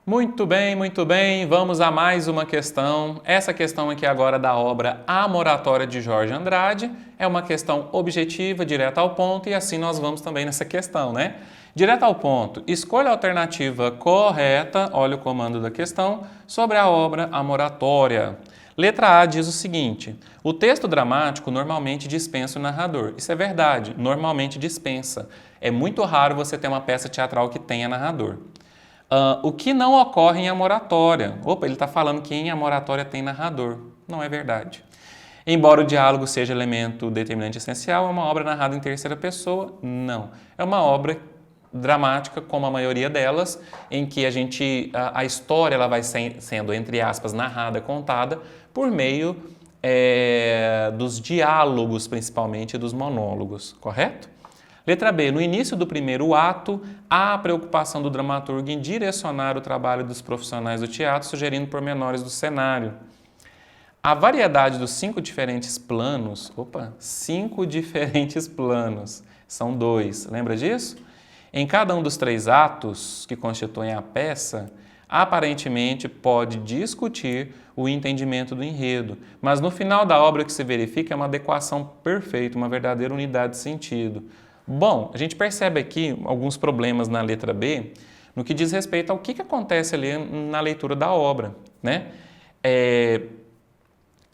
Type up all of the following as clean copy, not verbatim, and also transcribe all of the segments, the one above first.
Muito bem, vamos a mais uma questão. Essa questão aqui agora da obra A Moratória de Jorge Andrade é uma questão objetiva, direta ao ponto, e assim nós vamos também nessa questão, né? Direto ao ponto, escolha a alternativa correta, olha o comando da questão, sobre a obra A Moratória. Letra A diz o seguinte: o texto dramático normalmente dispensa o narrador. Isso é verdade, normalmente dispensa. É muito raro você ter uma peça teatral que tenha narrador. O que não ocorre em A Moratória? Opa, ele está falando que em A Moratória tem narrador. Não é verdade. Embora o diálogo seja elemento determinante essencial, é uma obra narrada em terceira pessoa? Não. É uma obra dramática, como a maioria delas, em que a história ela vai sendo, entre aspas, narrada, contada, por meio dos diálogos, principalmente, dos monólogos, correto? Letra B. No início do primeiro ato, há a preocupação do dramaturgo em direcionar o trabalho dos profissionais do teatro, sugerindo pormenores do cenário. A variedade dos 5 diferentes planos, são 2, lembra disso? Em cada um dos 3 atos que constituem a peça, aparentemente pode discutir o entendimento do enredo, mas no final da obra o que se verifica é uma adequação perfeita, uma verdadeira unidade de sentido. Bom, a gente percebe aqui alguns problemas na letra B, no que diz respeito ao que acontece ali na leitura da obra, né?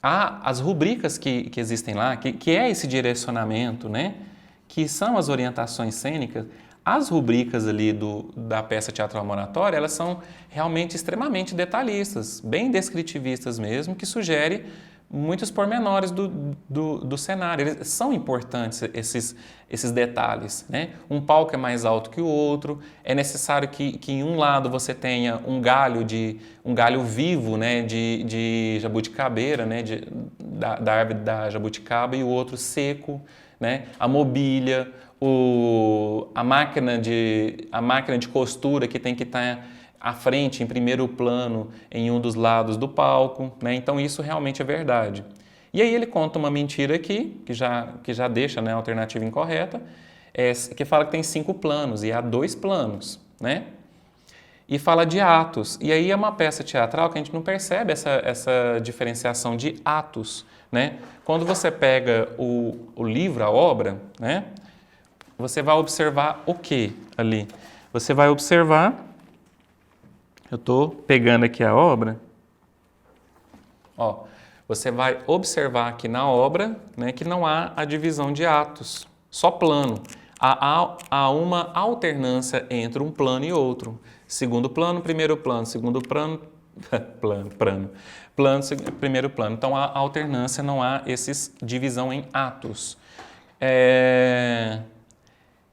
Há as rubricas que existem lá, que é esse direcionamento, né? Que são as orientações cênicas. As rubricas ali da peça teatral Moratória, elas são realmente extremamente detalhistas, bem descritivistas mesmo, que sugere muitos pormenores do cenário. Eles são importantes, esses detalhes, né? Um palco é mais alto que o outro, é necessário que em um lado você tenha um galho vivo, né? de jabuticabeira, né? Da árvore da jabuticaba, e o outro seco, né? A mobília, a máquina de costura que tem que estar à frente, em primeiro plano, em um dos lados do palco, né? Então isso realmente é verdade. E aí ele conta uma mentira aqui, que já deixa, né, a alternativa incorreta, que fala que tem 5 planos, e há 2 planos, né? E fala de atos. E aí é uma peça teatral que a gente não percebe essa diferenciação de atos, né? Quando você pega o livro, a obra, né? Você vai observar o que ali? Você vai observar... Eu estou pegando aqui a obra. Você vai observar aqui na obra, né, que não há a divisão de atos, só plano. Há uma alternância entre um plano e outro. Segundo plano, primeiro plano, segundo plano, primeiro plano. Então, há alternância, não há divisão em atos.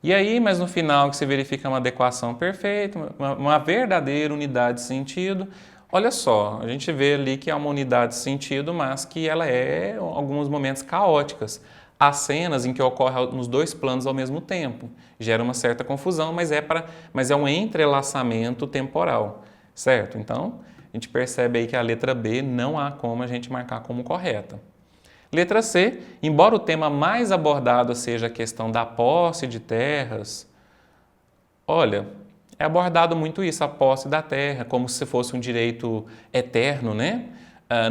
E aí, mas no final que se verifica uma adequação perfeita, uma verdadeira unidade de sentido. Olha só, a gente vê ali que é uma unidade de sentido, mas que ela é, em alguns momentos, caóticas. Há cenas em que ocorre nos 2 planos ao mesmo tempo. Gera uma certa confusão, mas é um entrelaçamento temporal, certo? Então, a gente percebe aí que a letra B não há como a gente marcar como correta. Letra C, embora o tema mais abordado seja a questão da posse de terras, olha, é abordado muito isso, a posse da terra, como se fosse um direito eterno, né?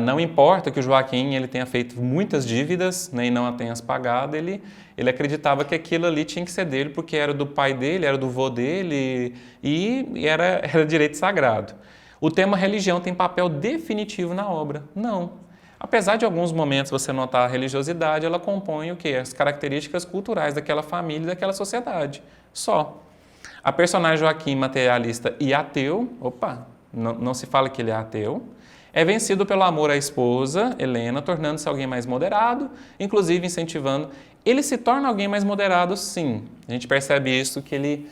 Não importa que o Joaquim ele tenha feito muitas dívidas, né, e não a tenha pagado, ele acreditava que aquilo ali tinha que ser dele, porque era do pai dele, era do vô dele, e era direito sagrado. O tema religião tem papel definitivo na obra? Não. Apesar de alguns momentos você notar a religiosidade, ela compõe o quê? As características culturais daquela família e daquela sociedade. Só. A personagem Joaquim, materialista e ateu, não se fala que ele é ateu, é vencido pelo amor à esposa, Helena, tornando-se alguém mais moderado, inclusive incentivando. Ele se torna alguém mais moderado, sim. A gente percebe isso que ele...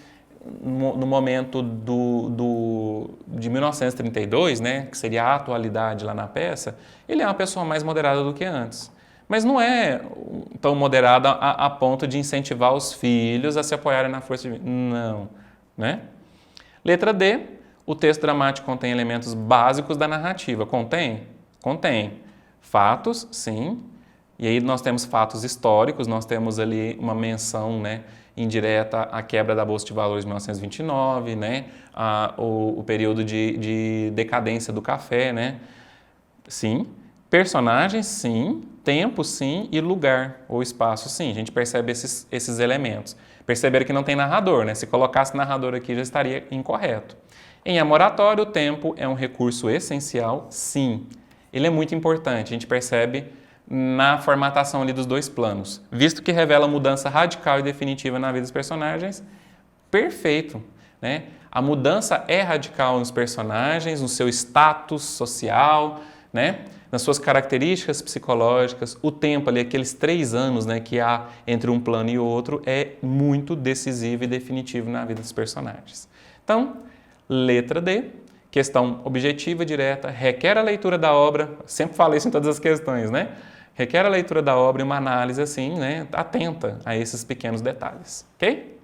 no momento de 1932, né, que seria a atualidade lá na peça, ele é uma pessoa mais moderada do que antes. Mas não é tão moderada a ponto de incentivar os filhos a se apoiarem na força divina. Não. Né? Letra D, o texto dramático contém elementos básicos da narrativa. Contém? Contém. Fatos, sim. E aí nós temos fatos históricos, nós temos ali uma menção, né, indireta a quebra da Bolsa de Valores de 1929, né? O período de decadência do café, né? Sim. Personagens, sim. Tempo, sim. E lugar ou espaço, sim. A gente percebe esses elementos. Perceberam que não tem narrador, né? Se colocasse narrador aqui já estaria incorreto. Em Amor Oratório, o tempo é um recurso essencial, sim. Ele é muito importante, a gente percebe na formatação ali dos dois planos. Visto que revela mudança radical e definitiva na vida dos personagens, perfeito, né? A mudança é radical nos personagens, no seu status social, né? Nas suas características psicológicas. O tempo ali, aqueles 3 anos, né, que há entre um plano e outro, é muito decisivo e definitivo na vida dos personagens. Então, letra D, questão objetiva, direta, requer a leitura da obra, sempre falo isso em todas as questões, né? Requer a leitura da obra e uma análise assim, né, atenta a esses pequenos detalhes, ok?